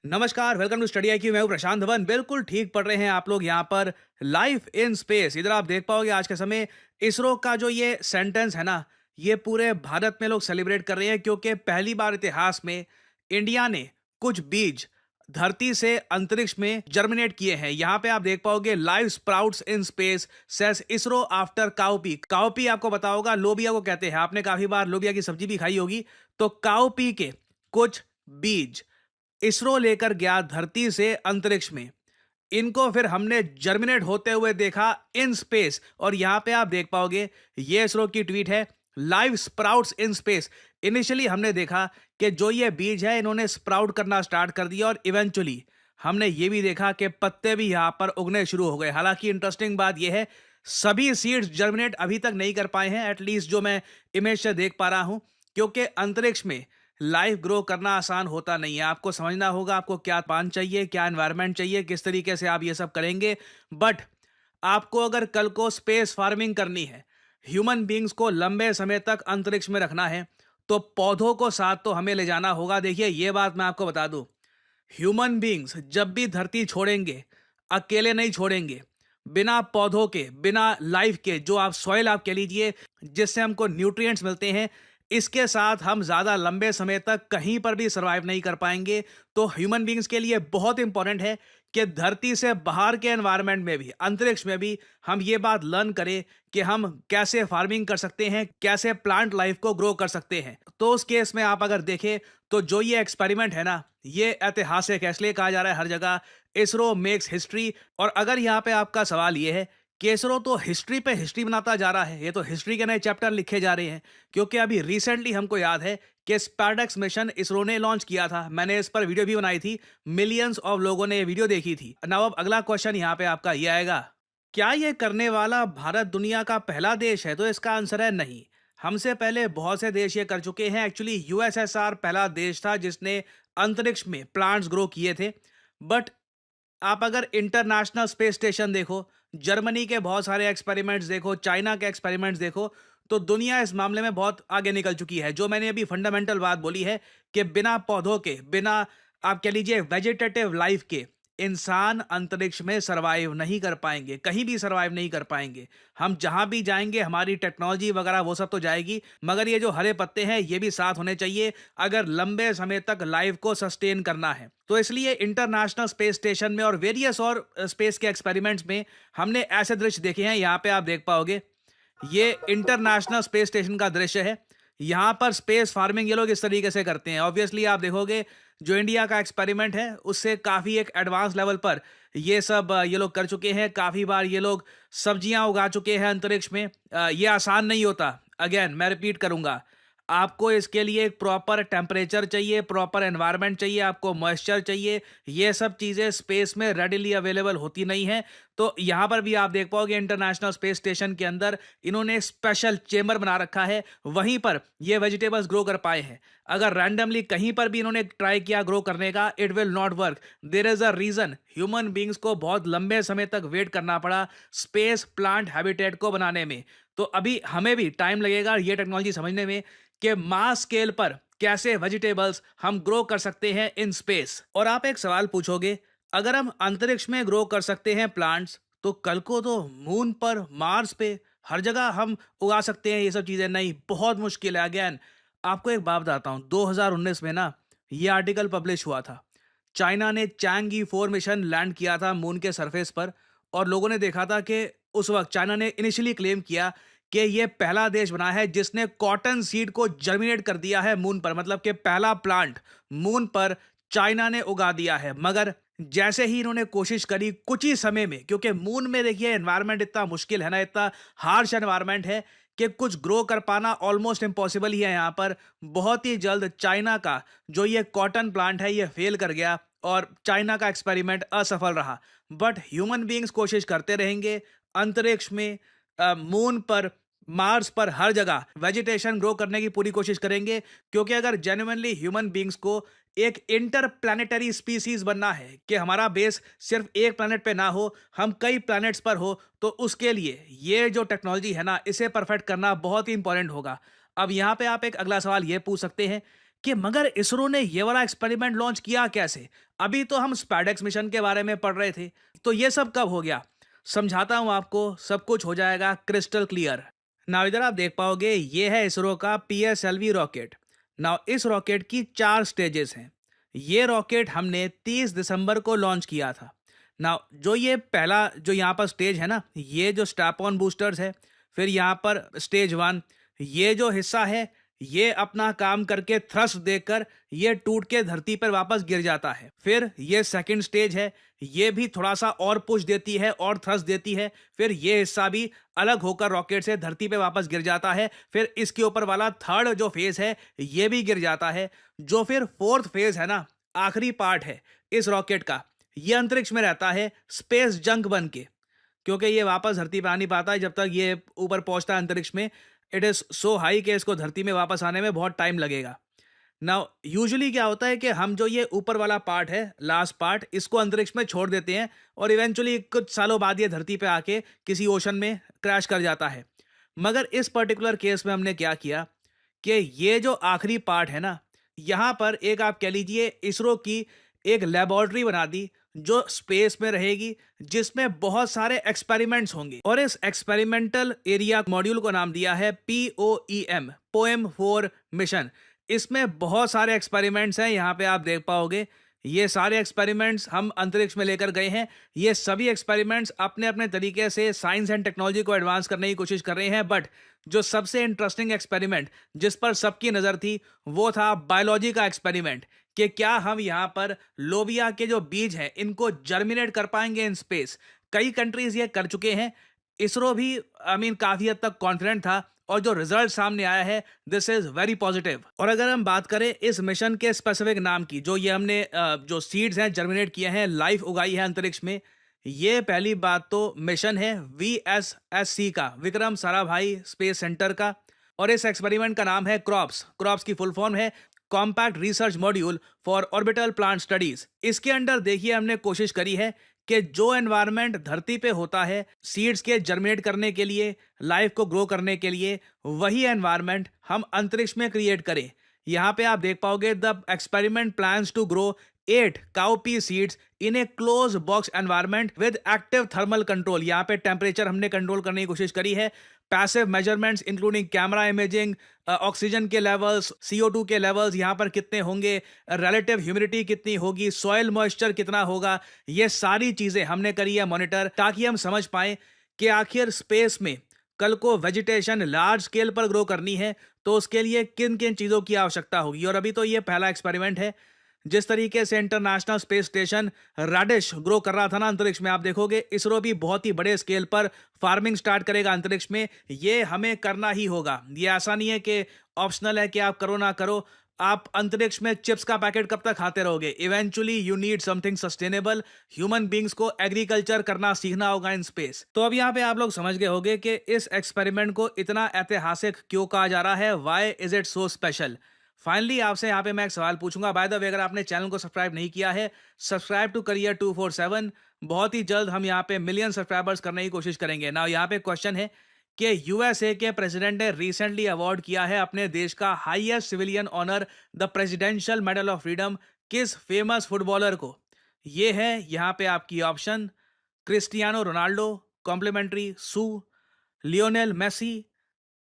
नमस्कार, welcome to study IQ. मैं हूं प्रशांत धवन। बिल्कुल ठीक पढ़ रहे हैं आप लोग यहाँ पर। लाइफ इन स्पेस, इधर आप देख पाओगे आज के समय इसरो का जो ये सेंटेंस है ना, ये पूरे भारत में लोग सेलिब्रेट कर रहे हैं क्योंकि पहली बार इतिहास में इंडिया ने कुछ बीज धरती से अंतरिक्ष में जर्मिनेट किए हैं। यहाँ पे आप देख पाओगे live sprouts in space says ISRO after cowpea. Cowpea आपको पता होगा, लोबिया को कहते हैं। आपने काफी बार लोबिया की सब्जी भी खाई होगी। तो काउपी के कुछ बीज इसरो लेकर गया धरती से अंतरिक्ष में। इनको फिर हमने जर्मिनेट होते हुए देखा इन स्पेस। और यहां पे आप देख पाओगे, ये इसरो की ट्वीट है, live sprouts in space. Initially हमने देखा कि जो ये बीज है इन्होंने स्प्राउट करना स्टार्ट कर दिया और इवेंचुअली हमने ये भी देखा कि पत्ते भी यहां पर उगने शुरू हो गए। हालांकि इंटरेस्टिंग बात यह है, सभी सीड्स जर्मिनेट अभी तक नहीं कर पाए हैं, एटलीस्ट जो मैं इमेज से देख पा रहा हूं, क्योंकि अंतरिक्ष में लाइफ ग्रो करना आसान होता नहीं है। आपको समझना होगा आपको क्या पान चाहिए, क्या एनवायरनमेंट चाहिए, किस तरीके से आप ये सब करेंगे। बट आपको अगर कल को स्पेस फार्मिंग करनी है, ह्यूमन बींग्स को लंबे समय तक अंतरिक्ष में रखना है, तो पौधों को साथ तो हमें ले जाना होगा। देखिए, ये बात मैं आपको बता दूं, ह्यूमन बींग्स जब भी धरती छोड़ेंगे, अकेले नहीं छोड़ेंगे। बिना पौधों के, बिना लाइफ के, जो आप सॉइल आप कह लीजिए, जिससे हमको न्यूट्रिएंट्स मिलते हैं, इसके साथ हम ज़्यादा लंबे समय तक कहीं पर भी सर्वाइव नहीं कर पाएंगे। तो ह्यूमन बींग्स के लिए बहुत इंपॉर्टेंट है कि धरती से बाहर के एनवायरनमेंट में भी, अंतरिक्ष में भी, हम ये बात लर्न करें कि हम कैसे फार्मिंग कर सकते हैं, कैसे प्लांट लाइफ को ग्रो कर सकते हैं। तो उस केस में आप अगर देखें तो जो ये एक्सपेरिमेंट है ना, ये ऐतिहासिक है, इसलिए कहा जा रहा है हर जगह इसरो मेक्स हिस्ट्री। और अगर यहाँ पे आपका सवाल ये है कि इसरो तो हिस्ट्री पे हिस्ट्री बनाता जा रहा है, ये तो हिस्ट्री के नए चैप्टर लिखे जा रहे हैं, क्योंकि अभी रिसेंटली हमको याद है कि स्पार्टक्स मिशन इसरो ने लॉन्च किया था। मैंने इस पर वीडियो भी बनाई थी, मिलियंस ऑफ लोगों ने ये वीडियो देखी थी। नाउ अब अगला क्वेश्चन यहाँ पे आपका ये आएगा, क्या ये करने वाला भारत दुनिया का पहला देश है? तो इसका आंसर है नहीं। हमसे पहले बहुत से देश ये कर चुके हैं। एक्चुअली यूएसएसआर पहला देश था जिसने अंतरिक्ष में प्लांट्स ग्रो किए थे। बट आप अगर इंटरनेशनल स्पेस स्टेशन देखो, जर्मनी के बहुत सारे एक्सपेरिमेंट्स देखो, चाइना के एक्सपेरिमेंट्स देखो, तो दुनिया इस मामले में बहुत आगे निकल चुकी है। जो मैंने अभी फंडामेंटल बात बोली है कि बिना पौधों के, बिना आप कह लीजिए वेजिटेटिव लाइफ के, इंसान अंतरिक्ष में सरवाइव नहीं कर पाएंगे, कहीं भी सरवाइव नहीं कर पाएंगे। हम जहां भी जाएंगे, हमारी टेक्नोलॉजी वगैरह वो सब तो जाएगी, मगर ये जो हरे पत्ते हैं ये भी साथ होने चाहिए अगर लंबे समय तक लाइफ को सस्टेन करना है। तो इसलिए इंटरनेशनल स्पेस स्टेशन में और वेरियस और स्पेस के एक्सपेरिमेंट्स में हमने ऐसे दृश्य देखे हैं। यहाँ पे आप देख पाओगे, ये इंटरनेशनल स्पेस स्टेशन का दृश्य है। यहाँ पर स्पेस फार्मिंग ये लोग इस तरीके से करते हैं। ऑब्वियसली आप देखोगे जो इंडिया का एक्सपेरिमेंट है उससे काफ़ी एक एडवांस लेवल पर ये सब ये लोग कर चुके हैं। काफ़ी बार ये लोग सब्जियां उगा चुके हैं अंतरिक्ष में। ये आसान नहीं होता। अगेन मैं रिपीट करूंगा, आपको इसके लिए एक प्रॉपर टेम्परेचर चाहिए, प्रॉपर एनवायरनमेंट चाहिए, आपको मॉइस्चर चाहिए। ये सब चीज़ें स्पेस में रेडिली अवेलेबल होती नहीं हैं। तो यहाँ पर भी आप देख पाओगे इंटरनेशनल स्पेस स्टेशन के अंदर इन्होंने स्पेशल चेम्बर बना रखा है, वहीं पर ये वेजिटेबल्स ग्रो कर पाए हैं। अगर रैंडमली कहीं पर भी इन्होंने ट्राई किया ग्रो करने का, it will not work. There is a reason human beings को बहुत लंबे समय तक वेट करना पड़ा स्पेस प्लांट हैबिटेट को बनाने में। तो अभी हमें भी टाइम लगेगा ये टेक्नोलॉजी समझने में कि मास स्केल पर कैसे वेजिटेबल्स हम ग्रो कर सकते हैं इन स्पेस। और आप एक सवाल पूछोगे, अगर हम अंतरिक्ष में ग्रो कर सकते हैं प्लांट्स, तो कल को तो मून पर, मार्स पे, हर जगह हम उगा सकते हैं ये सब चीजें? नहीं, बहुत मुश्किल है। अगेन आपको एक बात बताता हूं, 2019 में ना ये आर्टिकल पब्लिश हुआ था। चाइना ने चैंगी 4 मिशन लैंड किया था मून के सरफेस पर, और लोगों ने देखा था कि उस वक्त चाइना ने इनिशियली क्लेम किया कि ये पहला देश बना है जिसने कॉटन सीड को जर्मिनेट कर दिया है मून पर। मतलब कि पहला प्लांट मून पर चाइना ने उगा दिया है। मगर जैसे ही इन्होंने कोशिश करी कुछ ही समय में, क्योंकि मून में देखिए एनवायरनमेंट इतना मुश्किल है ना, इतना हार्श एनवायरनमेंट है कि कुछ ग्रो कर पाना ऑलमोस्ट इम्पॉसिबल ही है यहाँ पर। बहुत ही जल्द चाइना का जो ये कॉटन प्लांट है ये फेल कर गया और चाइना का एक्सपेरिमेंट असफल रहा। बट ह्यूमन बींग्स कोशिश करते रहेंगे अंतरिक्ष में, मून पर, मार्स पर, हर जगह वेजिटेशन ग्रो करने की पूरी कोशिश करेंगे। क्योंकि अगर जेन्युइनली ह्यूमन बींग्स को एक इंटर प्लानिटरी स्पीसीज बनना है कि हमारा बेस सिर्फ एक प्लैनेट पे ना हो, हम कई प्लैनेट्स पर हो, तो उसके लिए ये जो टेक्नोलॉजी है ना, इसे परफेक्ट करना बहुत ही इंपॉर्टेंट होगा। अब यहाँ पे आप एक अगला सवाल ये पूछ सकते हैं कि मगर इसरो ने ये वाला एक्सपेरिमेंट लॉन्च किया कैसे? अभी तो हम स्पैडेक्स मिशन के बारे में पढ़ रहे थे, तो ये सब कब हो गया? समझाता हूँ आपको, सब कुछ हो जाएगा क्रिस्टल क्लियर। नाउ इधर आप देख पाओगे, ये है इसरो का पीएसएलवी रॉकेट। नाउ इस रॉकेट की 4 स्टेजेस हैं। ये रॉकेट हमने 30 दिसंबर को लॉन्च किया था। नाउ जो ये पहला जो यहाँ पर स्टेज है ना, ये जो स्ट्रैप ऑन बूस्टर्स है, फिर यहाँ पर स्टेज 1, ये जो हिस्सा है, ये अपना काम करके थ्रस्ट देकर ये टूट के धरती पर वापस गिर जाता है। फिर ये सेकंड स्टेज है, ये भी थोड़ा सा और पुश देती है और थ्रस्ट देती है। फिर ये हिस्सा भी अलग होकर रॉकेट से धरती पे वापस गिर जाता है। फिर इसके ऊपर वाला थर्ड जो फेज है, ये भी गिर जाता है। जो फिर फोर्थ फेज है ना, आखिरी पार्ट है इस रॉकेट का, ये अंतरिक्ष में रहता है स्पेस जंक बन के, क्योंकि ये वापस धरती पे आ नहीं पाता है जब तक ये ऊपर पहुंचता है अंतरिक्ष में। इट इज सो हाई कि इसको धरती में वापस आने में बहुत टाइम लगेगा। नाउ यूजुअली क्या होता है कि हम जो ये ऊपर वाला पार्ट है, लास्ट पार्ट, इसको अंतरिक्ष में छोड़ देते हैं और इवेंचुअली कुछ सालों बाद ये धरती पे आके किसी ओशन में क्रैश कर जाता है। मगर इस पर्टिकुलर केस में हमने क्या किया कि ये जो आखिरी पार्ट है ना, यहाँ पर एक आप कह लीजिए इसरो की एक लेबोरेटरी बना दी जो स्पेस में रहेगी, जिसमें बहुत सारे एक्सपेरिमेंट्स होंगे। और इस एक्सपेरिमेंटल एरिया मॉड्यूल को नाम दिया है POEM, पोएम फॉर मिशन। इसमें बहुत सारे एक्सपेरिमेंट्स हैं, यहाँ पे आप देख पाओगे। ये सारे एक्सपेरिमेंट्स हम अंतरिक्ष में लेकर गए हैं। ये सभी एक्सपेरिमेंट्स अपने अपने तरीके से साइंस एंड टेक्नोलॉजी को एडवांस करने की कोशिश कर रहे हैं, बट जो सबसे इंटरेस्टिंग एक्सपेरिमेंट जिस पर सबकी नज़र थी, वो था बायोलॉजी का एक्सपेरिमेंट, कि क्या हम यहाँ पर लोबिया के जो बीज हैं इनको जर्मिनेट कर पाएंगे इन स्पेस। कई कंट्रीज ये कर चुके हैं, इसरो भी काफ़ी हद तक कॉन्फिडेंट था, और जो रिजल्ट सामने आया है, दिस इज वेरी पॉजिटिव। और अगर हम बात करें इस मिशन के स्पेसिफिक नाम की, जो ये हमने जो सीड्स हैं जर्मिनेट किए हैं, लाइफ उगाई है अंतरिक्ष में, ये पहली बात तो मिशन है VSSC का, विक्रम साराभाई स्पेस सेंटर का। और इस एक्सपेरिमेंट का नाम है क्रॉप्स। क्रॉप्स की फुल फॉर्म है compact research module for orbital plant studies. इसके अंडर देखिए हमने कोशिश करी है कि जो एनवायरनमेंट धरती पे होता है सीड्स के जर्मिनेट करने के लिए, लाइफ को ग्रो करने के लिए, वही एनवायरनमेंट हम अंतरिक्ष में क्रिएट करें। यहाँ पे आप देख पाओगे, the experiment plans to grow 8 cowpea seeds in a close box environment with active thermal control. यहाँ पे टेम्परेचर हमने कंट्रोल करने की कोशिश करी है। Passive measurements including camera imaging, oxygen के लेवल्स, CO2 के लेवल्स यहाँ पर कितने होंगे, रिलेटिव ह्यूमिडिटी कितनी होगी, सॉइल मॉइस्चर कितना होगा, ये सारी चीज़ें हमने करी है मॉनिटर, ताकि हम समझ पाएं कि आखिर स्पेस में कल को वेजिटेशन लार्ज स्केल पर ग्रो करनी है तो उसके लिए किन किन चीज़ों की आवश्यकता होगी। और अभी तो ये पहला एक्सपेरिमेंट है। जिस तरीके से इंटरनेशनल स्पेस स्टेशन राडिश ग्रो कर रहा था ना अंतरिक्ष में, आप देखोगे इसरो भी बहुत ही बड़े स्केल पर फार्मिंग स्टार्ट करेगा अंतरिक्ष में। ये हमें करना ही होगा। ये ऐसा नहीं है कि ऑप्शनल है कि आप करो ना करो। आप अंतरिक्ष में चिप्स का पैकेट कब तक खाते रहोगे? Eventually you need something sustainable. Human beings को एग्रीकल्चर करना सीखना होगा इन स्पेस। तो अब यहाँ पे आप लोग समझ गए होंगे कि इस एक्सपेरिमेंट को इतना ऐतिहासिक क्यों कहा जा रहा है। Why is it so special? Finally आपसे यहाँ पे मैं एक सवाल पूछूंगा। बाय द वे, अगर आपने चैनल को सब्सक्राइब नहीं किया है, सब्सक्राइब टू करियर 247। बहुत ही जल्द हम यहाँ पे मिलियन सब्सक्राइबर्स करने की कोशिश करेंगे ना। यहाँ पे क्वेश्चन है कि USA के प्रेसिडेंट ने रिसेंटली अवार्ड किया है अपने देश का highest civilian honour, the Presidential Medal of Freedom, किस फेमस फुटबॉलर को? ये है यहाँ पे आपकी ऑप्शन: क्रिस्टियानो रोनाल्डो, कॉम्प्लीमेंट्री सू, लियोनेल मेसी,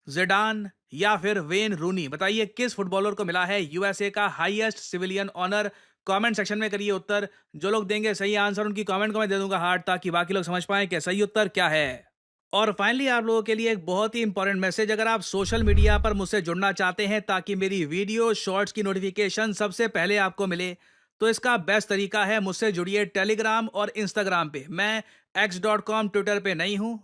जिडान, या फिर वेन रूनी। बताइए किस फुटबॉलर को मिला है USA का highest civilian honour? Comment section में करिए उत्तर। जो लोग देंगे सही आंसर, उनकी कमेंट को मैं दे दूंगा हार्ट, ताकि बाकी लोग समझ पाएं कि सही उत्तर क्या है। और फाइनली आप लोगों के लिए एक बहुत ही इंपॉर्टेंट मैसेज। अगर आप सोशल मीडिया पर मुझसे जुड़ना चाहते हैं ताकि मेरी वीडियो शॉर्ट्स की नोटिफिकेशन सबसे पहले आपको मिले, तो इसका बेस्ट तरीका है मुझसे जुड़िए टेलीग्राम और इंस्टाग्राम पे। मैं x.com ट्विटर पे नहीं हूँ,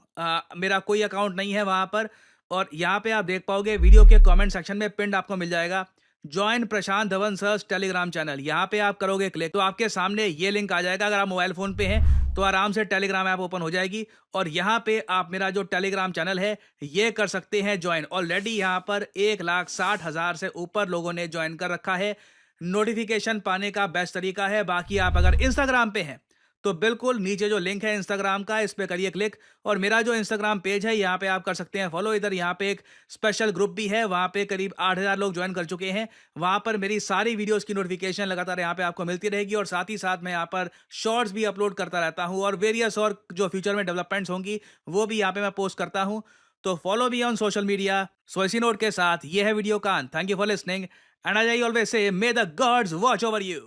मेरा कोई अकाउंट नहीं है वहाँ पर। और यहाँ पे आप देख पाओगे वीडियो के कमेंट सेक्शन में पिंड आपको मिल जाएगा ज्वाइन प्रशांत धवन सर्च टेलीग्राम चैनल। यहाँ पे आप करोगे क्लिक तो आपके सामने ये लिंक आ जाएगा। अगर आप मोबाइल फोन पे हैं तो आराम से टेलीग्राम ऐप ओपन हो जाएगी और यहाँ पे आप मेरा जो टेलीग्राम चैनल है ये कर सकते हैं ज्वाइन। ऑलरेडी यहाँ पर 1,60,000 से ऊपर लोगों ने ज्वाइन कर रखा है। नोटिफिकेशन पाने का बेस्ट तरीका है। बाकी आप अगर इंस्टाग्राम पे हैं तो बिल्कुल नीचे जो लिंक है इंस्टाग्राम का, इस पे करिए क्लिक और मेरा जो इंस्टाग्राम पेज है यहाँ पे आप कर सकते हैं फॉलो। इधर यहाँ पे एक स्पेशल ग्रुप भी है, वहाँ पे करीब 8,000 लोग ज्वाइन कर चुके हैं। वहाँ पर मेरी सारी वीडियोस की नोटिफिकेशन लगातार यहाँ पे आपको मिलती रहेगी और साथ ही साथ मैं यहाँ पर शॉर्ट्स भी अपलोड करता रहता हूँ और वेरियस और जो फ्यूचर में डेवलपमेंट्स होंगी वो भी यहाँ पे मैं पोस्ट करता हूँ। तो follow me on social media. So इसी नोट के साथ ये है वीडियो का अंत। Thank you for listening and I always say may the gods watch over you.